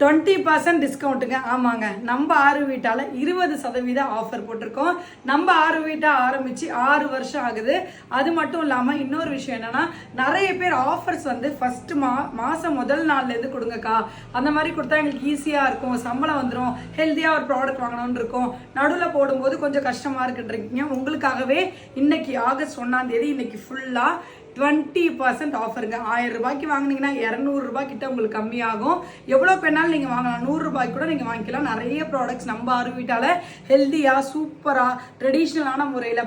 20% டிஸ்கவுண்ட்டுங்க. ஆமாங்க, நம்ம ஆறு வீட்டால் 20% ஆஃபர் போட்டிருக்கோம். நம்ம ஆறு வீட்டை ஆரம்பித்து 6 வருஷம் ஆகுது. அது மட்டும் இல்லாமல் இன்னொரு விஷயம் என்னென்னா, நிறைய பேர் ஆஃபர்ஸ் வந்து ஃபஸ்ட்டு மாதம் முதல் நாள்லேருந்து கொடுங்கக்கா, அந்த மாதிரி கொடுத்தா எங்களுக்கு ஈஸியாக இருக்கும், சம்பளம் வந்துடும், ஹெல்த்தியாக ஒரு ப்ராடக்ட் வாங்கணும்னு இருக்கும், நடுவில் போடும்போது கொஞ்சம் கஷ்டமாக இருக்குன்றீங்க. உங்களுக்காகவே இன்னைக்கு ஆகஸ்ட் 1ஆம் தேதி இன்னைக்கு ஃபுல்லாக 20% ஆஃபருங்க. 1000 ரூபாய்க்கு வாங்கினீங்கன்னா 200 ரூபாய் கிட்ட உங்களுக்கு கம்மியாகும். எவ்வளோ பெண்ணாலும் நீங்கள் வாங்கலாம், 100 ரூபாய்க்கு கூட நீங்கள் வாங்கிக்கலாம். நிறைய ப்ராடக்ட்ஸ் நம்ம ஆறு வீட்டால் ஹெல்த்தியாக சூப்பராக ட்ரெடிஷ்னலான முறையில்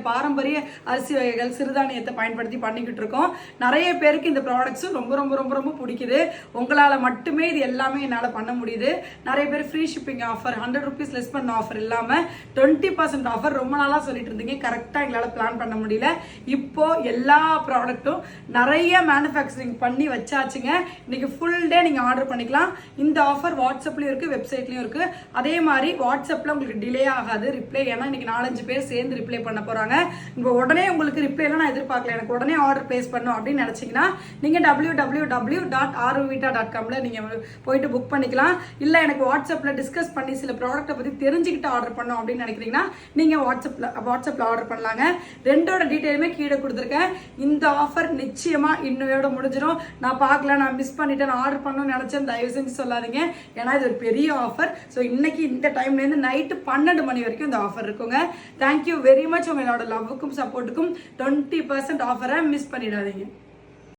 பாரம்பரிய அரிசி வகைகள் சிறுதானியத்தை பயன்படுத்தி பண்ணிக்கிட்டு இருக்கோம். நிறைய பேருக்கு இந்த ப்ராடக்ட்ஸும் ரொம்ப ரொம்ப ரொம்ப ரொம்ப பிடிக்குது. உங்களால் மட்டுமே இது எல்லாமே என்னால் பண்ண முடியுது. நிறைய பேர் free shipping offer, 100 rupees less பண்ண ஆஃபர் இல்லாமல் 20% ஆஃபர் ரொம்ப நாளாக சொல்லிட்டு இருந்தீங்க. கரெக்டாக எங்களால் பிளான் பண்ண முடியல. இப்போ எல்லா ப்ராடக்ட்டும் நிறைய மேனுஃபேக்சரிங் பண்ணி வச்சாச்சுங்க. இன்னைக்கு ஃபுல் டே நீங்கள் ஆர்டர் பண்ணிக்கலாம். இந்த ஆஃபர் வாட்ஸ்அப்லையும் இருக்குது, வெப்சைட்லையும் இருக்குது. அதே மாதிரி வாட்ஸ்அப்பில் உங்களுக்கு டிலே ஆகாது ரிப்ளை. ஏன்னா இன்னைக்கு 4-5 பேர் சேர்ந்து ரிப்ளை பண்ண போகிறாங்க. இப்போ உடனே உங்களுக்கு ரிப்ளைலாம் நான் எதிர்பார்க்கல, எனக்கு உடனே ஆர்டர் பிளேஸ் பண்ணணும் அப்படின்னு நினச்சிங்கன்னா நீங்கள் www.aruvita.comல நீங்கள் போயிட்டு புக் பண்ணிக்கலாம். இல்லை எனக்கு வாட்ஸ்அப்பில் டிஸ்கஸ் பண்ணி சில ப்ராடக்ட்டை பற்றி தெரிஞ்சுக்கிட்டு ஆர்டர் பண்ணோம் அப்படின்னு நினைக்கிறீங்கன்னா நீங்கள் வாட்ஸ்அப்பில் ஆர்டர் பண்ணலாங்க. ரெண்டோட டீட்டெயிலுமே கீழே கொடுத்துருக்கேன். இந்த ஆஃபர் நிச்சயமா இன்னையோட முடிஞ்சிடும். நான் பார்க்கல, நான் மிஸ் பண்ணிட்டேன், நான் ஆர்டர் பண்ணணும்னு நினைச்சேன், தயவு செஞ்சு சொல்லாதீங்க. ஏன்னா இது ஒரு பெரிய ஆஃபர். ஸோ இன்னைக்கு இந்த டைம்லேருந்து நைட்டு 12 மணி வரைக்கும் இந்த ஆஃபர் இருக்குங்க. Thank you very much. உங்களோட லவ்வுக்கும் சப்போர்ட்டுக்கும் 20% ஆஃபரை மிஸ் பண்ணிடாதீங்க.